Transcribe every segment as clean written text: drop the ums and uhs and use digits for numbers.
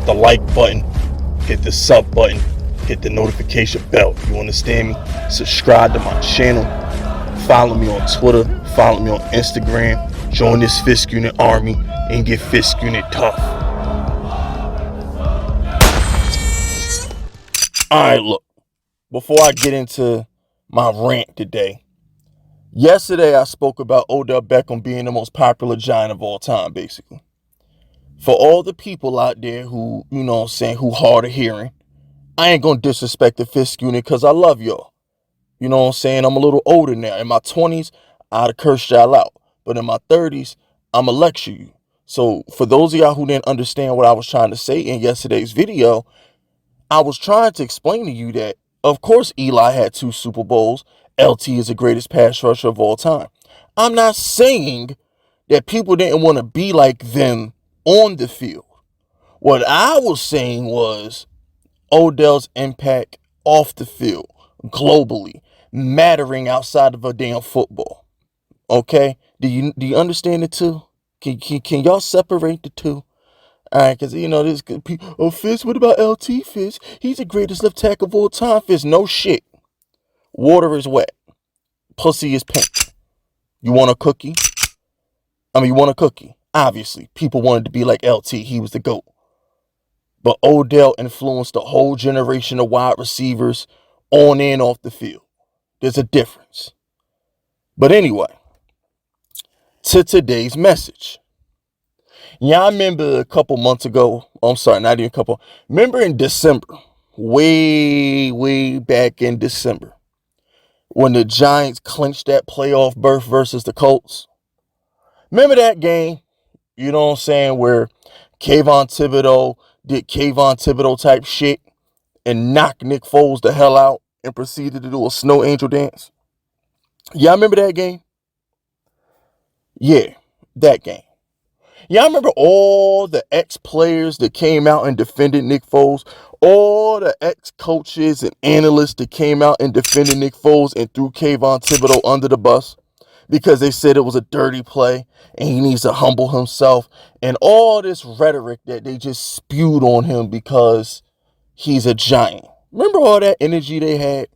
the like button, hit the sub button, hit the notification bell. You understand me? Subscribe to my channel. Follow me on Twitter. Follow me on Instagram. Join this Fist Unit army and get Fist Unit tough. Alright, look. Before I get into my rant today, yesterday I spoke about Odell Beckham being the most popular Giant of all time, basically. For all the people out there who, who hard of hearing, I ain't gonna disrespect the Fist Unit because I love y'all. You know what I'm saying? I'm a little older now. In my 20s, I'd have cursed y'all out. But in my 30s, I'ma lecture you. So for those of y'all who didn't understand what I was trying to say in yesterday's video, I was trying to explain to you that, of course, Eli had 2 Super Bowls. LT is the greatest pass rusher of all time. I'm not saying that people didn't want to be like them on the field. What I was saying was Odell's impact off the field, globally, mattering outside of a damn football. Okay? Do you understand the two? Can y'all separate the two? All right, because, this could be, oh, Fist, what about LT Fist? He's the greatest left tackle of all time, Fist. No shit. Water is wet. Pussy is pink. You want a cookie? You want a cookie. Obviously, people wanted to be like LT. He was the GOAT. But Odell influenced a whole generation of wide receivers on and off the field. There's a difference. But anyway, to today's message. Yeah, I remember a couple months ago. I'm sorry, not even a couple. Remember in December, way back in December, when the Giants clinched that playoff berth versus the Colts? Remember that game? You know what I'm saying? Where Kayvon Thibodaux did Kayvon Thibodaux type shit and knocked Nick Foles the hell out and proceeded to do a snow angel dance. Y'all remember that game? Yeah, that game. Y'all remember all the ex-players that came out and defended Nick Foles? All the ex-coaches and analysts that came out and defended Nick Foles and threw Kayvon Thibodaux under the bus because they said it was a dirty play and he needs to humble himself, and all this rhetoric that they just spewed on him because he's a Giant. Remember all that energy they had?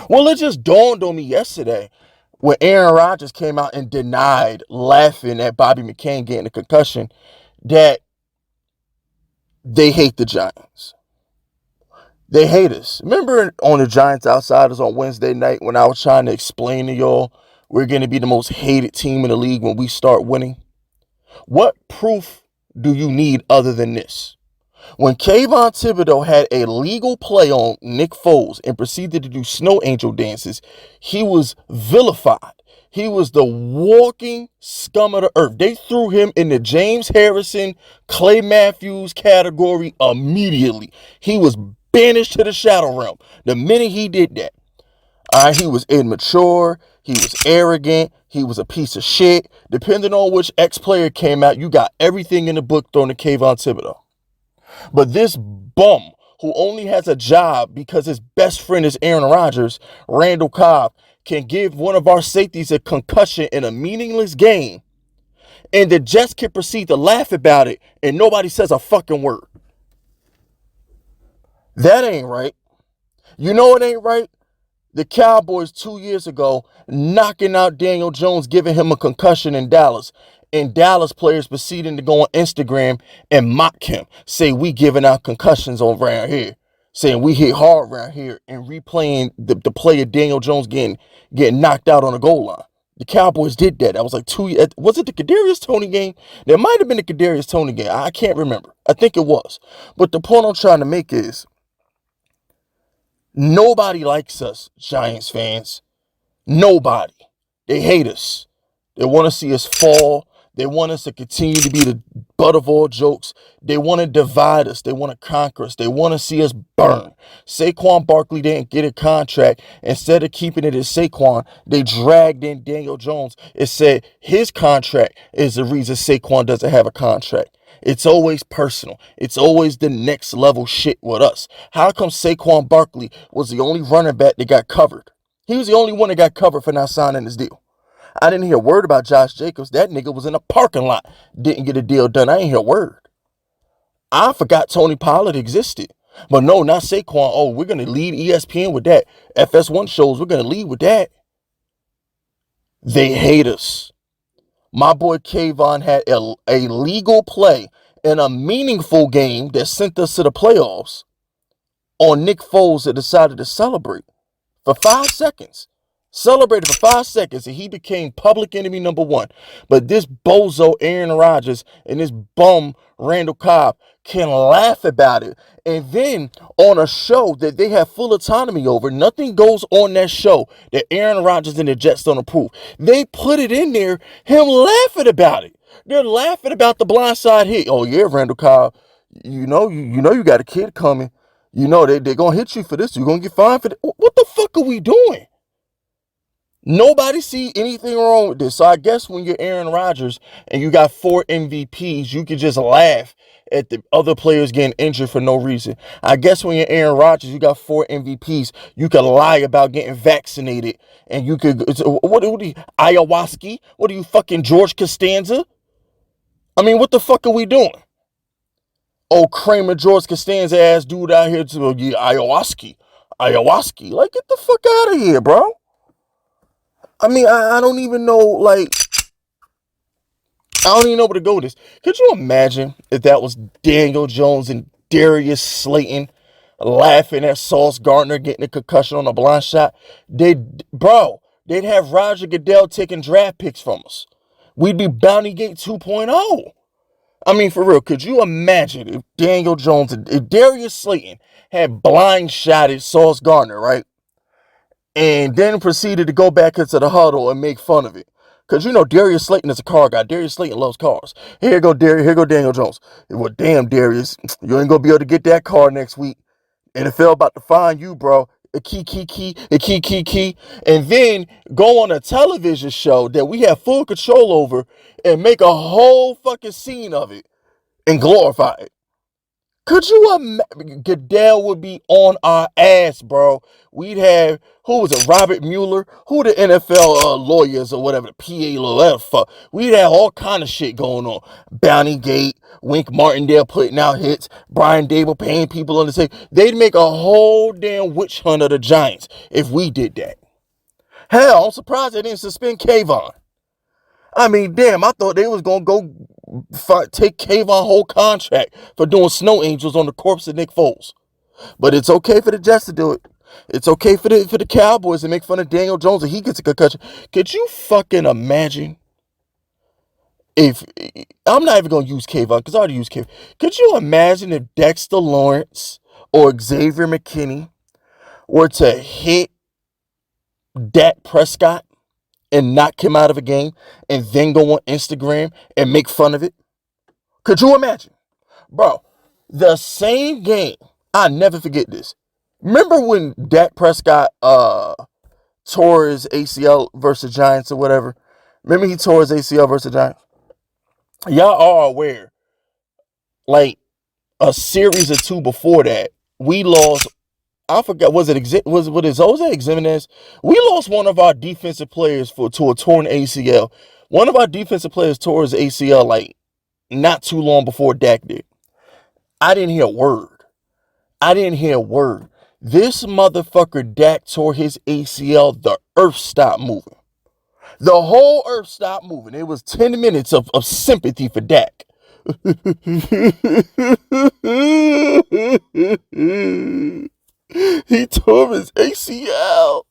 Well, it just dawned on me yesterday when Aaron Rodgers came out and denied, laughing at Bobby McCain getting a concussion, that they hate the Giants. They hate us. Remember on the Giants Outsiders on Wednesday night when I was trying to explain to y'all we're going to be the most hated team in the league when we start winning? What proof do you need other than this? When Kayvon Thibodaux had a legal play on Nick Foles and proceeded to do snow angel dances, he was vilified. He was the walking scum of the earth. They threw him in the James Harrison, Clay Matthews category immediately. He was banished to the shadow realm the minute he did that. He was immature. He was arrogant. He was a piece of shit. Depending on which ex-player came out, you got everything in the book thrown to Kayvon Thibodaux. But this bum who only has a job because his best friend is Aaron Rodgers, Randall Cobb, can give one of our safeties a concussion in a meaningless game, and the Jets can proceed to laugh about it and nobody says a fucking word. That ain't right. You know it ain't right? The Cowboys 2 years ago knocking out Daniel Jones, giving him a concussion in Dallas. And Dallas players proceeding to go on Instagram and mock him. Say we giving out concussions around here. Saying we hit hard around here. And replaying the play of Daniel Jones getting knocked out on the goal line. The Cowboys did that. That was like was it the Kadarius Toney game? There might have been the Kadarius Toney game. I can't remember. I think it was. But the point I'm trying to make is, nobody likes us, Giants fans. Nobody. They hate us. They want to see us fall. They want us to continue to be the butt of all jokes. They want to divide us. They want to conquer us. They want to see us burn. Saquon Barkley didn't get a contract. Instead of keeping it as Saquon, they dragged in Daniel Jones. It said his contract is the reason Saquon doesn't have a contract. It's always personal. It's always the next level shit with us. How come Saquon Barkley was the only running back that got covered? He was the only one that got covered for not signing his deal. I didn't hear a word about Josh Jacobs. That nigga was in a parking lot. Didn't get a deal done. I ain't hear a word. I forgot Tony Pollard existed. But no, not Saquon. Oh, we're going to lead ESPN with that. FS1 shows, we're going to lead with that. They hate us. My boy Kayvon had a legal play in a meaningful game that sent us to the playoffs on Nick Foles that decided to celebrate for 5 seconds. Celebrated for 5 seconds, and he became public enemy number one. But this bozo Aaron Rodgers and this bum Randall Cobb can laugh about it. And then on a show that they have full autonomy over, nothing goes on that show that Aaron Rodgers and the Jets don't approve. They put it in there, him laughing about it. They're laughing about the blindside hit. Oh yeah, Randall Cobb, you know you got a kid coming. You know they're gonna hit you for this. You're gonna get fined for this. What the fuck are we doing? Nobody see anything wrong with this. So I guess when you're Aaron Rodgers and you got 4 MVPs, you could just laugh at the other players getting injured for no reason. I guess when you're Aaron Rodgers, you got 4 MVPs, you could lie about getting vaccinated, and you could what are you, ayahuasca? What are you, fucking George Costanza? I mean, what the fuck are we doing? Oh, Kramer, George Costanza ass dude out here to get ayahuasca. Like, get the fuck out of here, bro. I mean, I don't even know, like, I don't even know where to go with this. Could you imagine if that was Daniel Jones and Darius Slayton laughing at Sauce Gardner getting a concussion on a blind shot? They'd have Roger Goodell taking draft picks from us. We'd be Bounty Gate 2.0. I mean, for real, could you imagine if Daniel Jones and if Darius Slayton had blindshotted Sauce Gardner, right? And then proceeded to go back into the huddle and make fun of it. Because you know Darius Slayton is a car guy. Darius Slayton loves cars. Here go Daniel Jones. Well, damn, Darius, you ain't gonna be able to get that car next week. NFL about to find you, bro. A key. And then go on a television show that we have full control over and make a whole fucking scene of it and glorify it. Could you imagine? Goodell would be on our ass, bro. We'd have, who was it, Robert Mueller? Who the NFL lawyers or whatever, the PA lawyer, fuck. We'd have all kind of shit going on. Bounty Gate, Wink Martindale putting out hits, Brian Dable paying people on the same. They'd make a whole damn witch hunt of the Giants if we did that. Hell, I'm surprised they didn't suspend Kayvon. I mean, damn, I thought they was going to go take Kayvon whole contract for doing snow angels on the corpse of Nick Foles. But it's okay for the Jets to do it. It's okay for the Cowboys to make fun of Daniel Jones and he gets a concussion. Could you fucking imagine if, I'm not even going to use Kayvon because I already used Kayvon. Could you imagine if Dexter Lawrence or Xavier McKinney were to hit Dak Prescott and knock him out of a game and then go on Instagram and make fun of it? Could you imagine? Bro, the same game, I'll never forget this. Remember when Dak Prescott tore his ACL versus Giants or whatever? Remember he tore his ACL versus Giants? Y'all are aware, like a series or two before that, we lost, I forgot, was it Jose Ximenez? We lost one of our defensive players to a torn ACL. One of our defensive players tore his ACL like not too long before Dak did. I didn't hear a word. This motherfucker Dak tore his ACL, the earth stopped moving. The whole earth stopped moving. It was 10 minutes of sympathy for Dak. He tore his ACL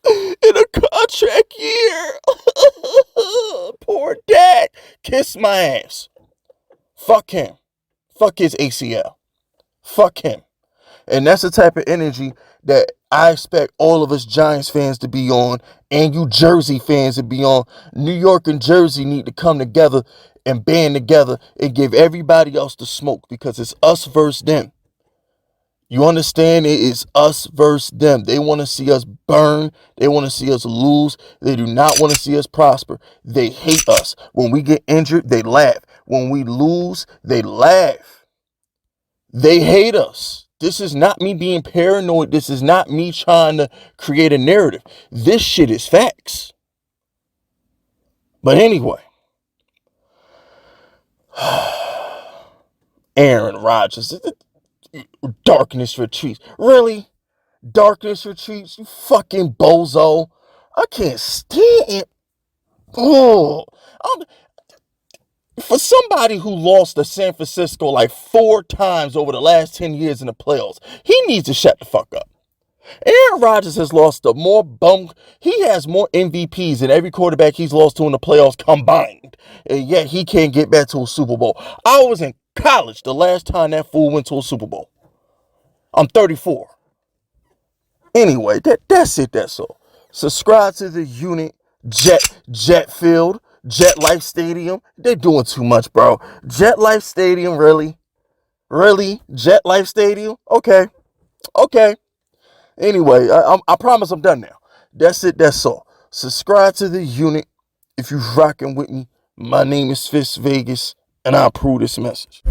in a contract year. Poor Dak. Kiss my ass. Fuck him. Fuck his ACL. Fuck him. And that's the type of energy that I expect all of us Giants fans to be on and you Jersey fans to be on. New York and Jersey need to come together and band together and give everybody else the smoke because it's us versus them. You understand? It is us versus them. They want to see us burn. They want to see us lose. They do not want to see us prosper. They hate us. When we get injured, they laugh. When we lose, they laugh. They hate us. This is not me being paranoid. This is not me trying to create a narrative. This shit is facts. But anyway, Aaron Rodgers. Darkness retreats. Really? Darkness retreats? You fucking bozo. I can't stand. Oh, for somebody who lost to San Francisco like 4 times over the last 10 years in the playoffs, he needs to shut the fuck up. Aaron Rodgers has lost to more he has more MVPs than every quarterback he's lost to in the playoffs combined. And yet he can't get back to a Super Bowl. I was in college the last time that fool went to a Super Bowl. I'm 34. Anyway, that's it, that's all. Subscribe to the unit, Jet Field, Jet Life Stadium. They're doing too much, bro. Jet Life Stadium, really? Really? Jet Life Stadium? Okay. Anyway, I promise I'm done now. That's it, that's all. Subscribe to the unit if you're rocking with me. My name is Fist Vegas, and I approve this message.